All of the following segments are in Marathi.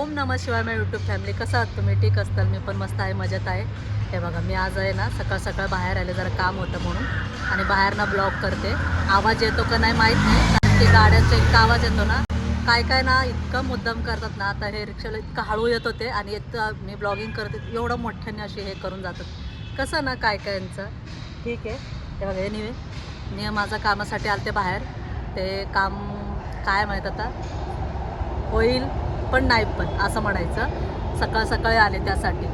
ओम नमः शिवाय माझ्या यूट्यूब फॅमिली. कसं आहात तुम्ही? ठीक असताल. मी पण मस्त आहे, मजेत आहे. हे बघा, मी आज आहे ना सकाळ सकाळ बाहेर आले, जरा काम होतं म्हणून, आणि बाहेर ना ब्लॉग करते. आवाज येतो का नाही माहीत नाही, कारण की गाड्यांचा इतका आवाज येतो ना. काय काय ना इतकं मुद्दाम करतात ना. आता हे रिक्षाला इतकं हळू येत होते आणि इतकं मी ब्लॉगिंग करते एवढं मोठ्याने असे हे करून जातात. कसं ना काय काय यांचं. ठीक आहे. हे बघा, हे मी माझ्या कामासाठी आले ते बाहेर. ते काम काय माहीत आता होईल पण नाही पण असं म्हणायचं. सकाळ सकाळी आले त्यासाठी,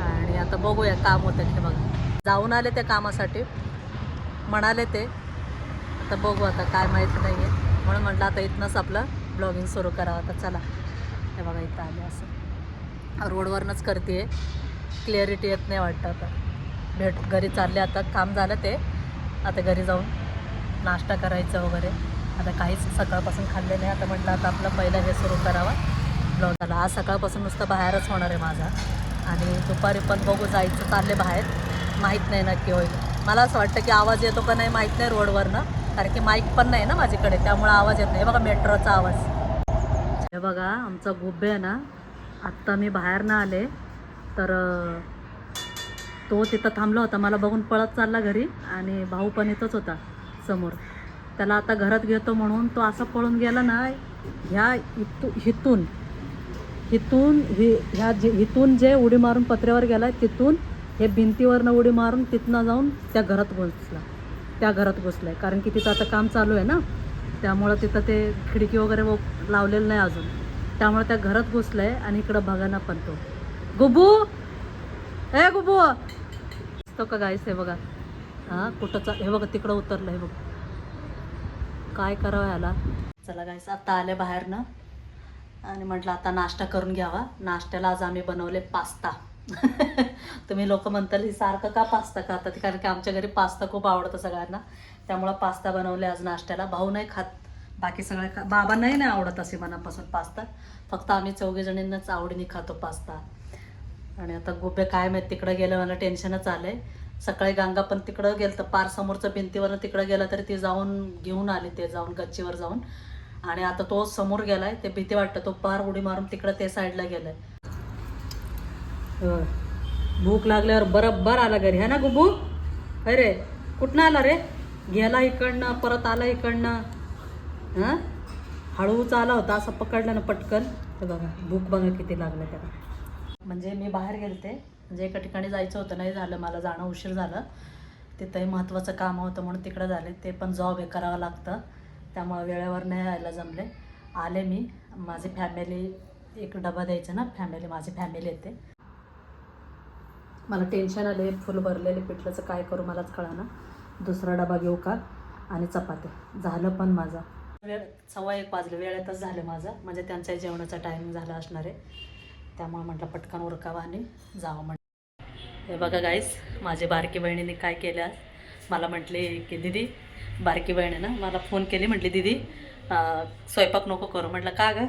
आणि आता बघूया काम होतं की बघा. जाऊन आले त्या कामासाठी म्हणाले ते. आता बघू, आता काय माहीत नाही आहे, म्हणून म्हटलं आता इथनंच आपलं ब्लॉगिंग सुरू करावं. आता चला. हे बघा, इथं आले असं रोडवरनंच करते. क्लिअरिटी येत नाही वाटतं. आता घरी चालले. आता काम झालं ते. आता घरी जाऊन नाश्ता करायचं वगैरे. आता काहीच सकाळपासून खाल्ले नाही. आता म्हटलं आता आपलं पहिलं हे सुरू करावा ब्लॉग. झाला आज सकाळपासून नुसतं बाहेरच होणार आहे माझा, आणि दुपारी पण बघू जायचं चालले बाहेर. माहीत नाही नक्की होईल. मला असं वाटतं की आवाज येतो का नाही माहीत नाही रोडवरनं, कारण की माईक पण नाही ना माझ्याकडे, त्यामुळं आवाज येत नाही. बघा मेट्रोचा आवाज. हे बघा, आमचा गुब्बे आहे ना. आत्ता मी बाहेरनं आले तर तो तिथं थांबला होता, मला बघून पळत चालला घरी, आणि भाऊ पण इथंच होता समोर. त्याला आता घरात घेतो म्हणून तो असा पळून गेला ना. ह्या इथून जे उडी मारून पत्र्यावर गेला, तिथून हे भिंतीवरनं उडी मारून तिथनं जाऊन त्या घरात घुसला. कारण की तिथं आता काम चालू आहे ना, त्यामुळं तिथं ते खिडकी वगैरे लावलेलं नाही अजून, त्यामुळे त्या घरात घुसलं आहे. आणि इकडं बघा ना पण तो गुबू, हे गुबू तो का गायस. हे बघा, हां कुठंचा, हे बघा तिकडं उतरलं. हे बघा काय करावं याला. चला गायस, आता आले बाहेर ना, आणि म्हटलं आता नाश्ता करून घ्यावा. नाश्त्याला आज आम्ही बनवले पास्ता. तुम्ही लोक म्हणताल ही सारखं का पास्ता खातात, कारण की आमच्या घरी पास्ता खूप आवडतं सगळ्यांना, त्यामुळं पास्ता बनवले आज नाश्त्याला. भाऊ नाही खात, बाकी सगळे बाबा नाही आवडत असे मनापासून पास्ता. फक्त आम्ही चौघीजणींनाच आवडीने खातो पास्ता. आणि आता गुब्बे काय माहीत तिकडं गेलं, मला टेन्शनच आलं आहे. सकाळी गंगा पण तिकडं गेलं तर पार समोरचं भिंतीवरनं तिकडं गेलं तरी ती जाऊन घेऊन आली, ते जाऊन गच्चीवर जाऊन. आणि आता तो समोर गेलाय, ते भीती वाटतं, तो पार उडी मारून तिकडं ते साईडला गेलाय. भूक लागल्यावर बरोबर आला घरी, है ना गुबू? अरे कुठनं आला रे? गेला इकडनं, परत आला इकडनं. हां, हळूच आला होता, असं पकडलं ना पटकन. हे बघा, भूक बघा किती लागलं त्याला. म्हणजे मी बाहेर गेलते, म्हणजे एका ठिकाणी जायचं होतं, नाही झालं, मला जाणं उशीर झालं. तिथंही महत्त्वाचं काम होतं म्हणून तिकडं झाले. ते पण जॉब हे करावं लागतं, त्यामुळं वेळेवर नाही यायला जमले. आले मी, माझी फॅमिली, एक डबा द्यायचा ना, माझी फॅमिली येते. मला टेन्शन आले, फुल भरलेले पिठल्याचं काय करू मलाच कळाना. दुसरा डबा घेऊ का, आणि चपात्या. झालं पण माझा वेळ 1:15 वाजले, वेळेतच झालं माझं, म्हणजे त्यांच्या जेवणाचा टायमिंग झाला असणार आहे. त्यामुळे म्हटलं पटकन उरकावा आणि जावं म्हटलं. हे बघा गाईस, माझी बारकी बहिणीने काय केलं आज. मला म्हटली की दीदी, बारकी बहिणीनं मला फोन केली, म्हटली दीदी स्वयंपाक नको करू. म्हटलं का गं?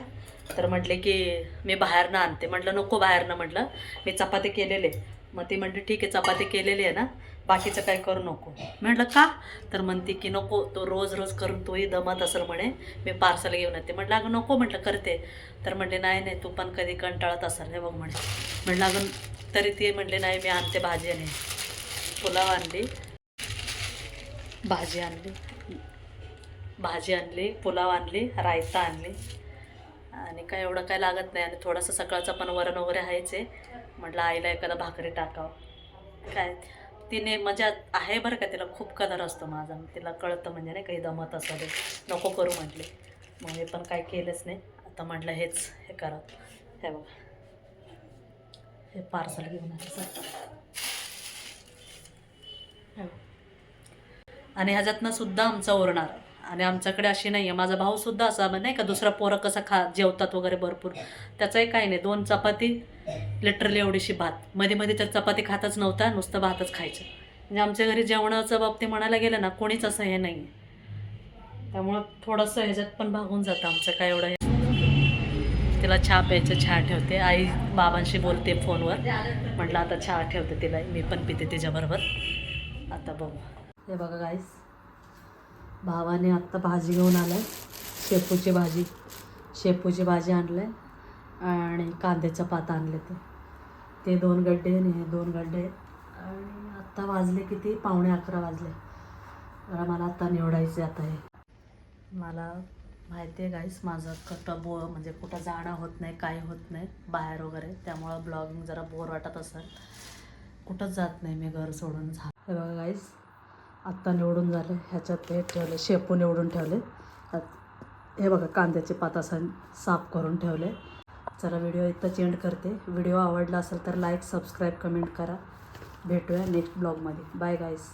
तर म्हटले की मी बाहेरनं आणते. म्हटलं नको बाहेरनं, म्हटलं मी चपाती केलेले. मग ती म्हटली ठीक आहे, चपाती केलेली आहे ना, बाकीचं काही करू नको. म्हटलं का? तर म्हणते की नको, तो रोज रोज करून तोही दमत असेल म्हणे, मी पार्सल घेऊन येते. म्हटलं अगं नको, म्हटलं करते. तर म्हटले नाही नाही, तू पण कधी कंटाळत असेल, हे बघ म्हणे. म्हटलं अगं, तरी ती म्हटली नाही मी आणते भाजी. आणि पुलाव आणली, भाजी आणली, पुलाव आणली, रायता आणली, आणि काय एवढं काय लागत नाही. आणि थोडंसं सकाळचं पण वरण वगैरे आहेच आहे. म्हटलं आईला एखादा भाकरी टाकावं. काय तिने म्हणजे आहे बरं का, तिला खूप कदर असतो माझा, तिला कळतं, म्हणजे नाही काही दमत असं दे, नको करू म्हटले. मग मी पण काय केलंच नाही. आता म्हटलं हेच हे करा. हे बघा, हे पार्सल घेऊन आलं. आणि ह्याच्यातनं सुद्धा आमचं उरणार. आणि आमच्याकडे अशी नाही आहे, माझा भाऊसुद्धा असा नाही का, दुसरा पोरं कसं जेवतात वगैरे भरपूर, त्याचंही काही नाही. 2 चपाती, लिटरली एवढीशी भात. मध्ये मध्ये तर चपाती खातच नव्हता, नुसतं भातच खायचं. म्हणजे आमच्या घरी जेवणाचं बाबतीत म्हणायला गेलं ना, कोणीच असं हे नाही आहे. त्यामुळं थोडंसं ह्याच्यात पण भागून जातं आमचं, काय एवढं हे. तिला चहा प्यायचं, चहा ठेवते. आई बाबांशी बोलते फोनवर, म्हटलं आता चहा ठेवते तिला, मी पण पिते तिच्याबरोबर. आता बघू. हे बघा गाईस, भावाने आत्ता भाजी घेऊन आलाय, शेपूची भाजी आणलं आहे. आणि कांद्याचं पात आणले ते 2 गड्डे आणि हे 2 गड्डे. आणि आत्ता वाजले किती 11:15 वाजले. मला आता निवडायचे. आता हे मला माहिती आहे गाईस माझं म्हणजे कुठं जाणं होत नाही, काही होत नाही बाहेर वगैरे, त्यामुळं ब्लॉगिंग जरा बोर वाटत असेल. कुठंच जात नाही मी घर सोडून. हे बघा गाईस आत्ता निवडून झाले. ह्याच्यात हे ठेवले, शेपू निवडून ठेवले. हे बघा कांद्याचे पात असं साफ करून ठेवले. चला व्हिडिओ इथंच एंड करते. व्हिडिओ आवडला असेल तर लाईक, सबस्क्राईब, कमेंट करा. भेटूया नेक्स्ट ब्लॉगमध्ये. बाय गाईस.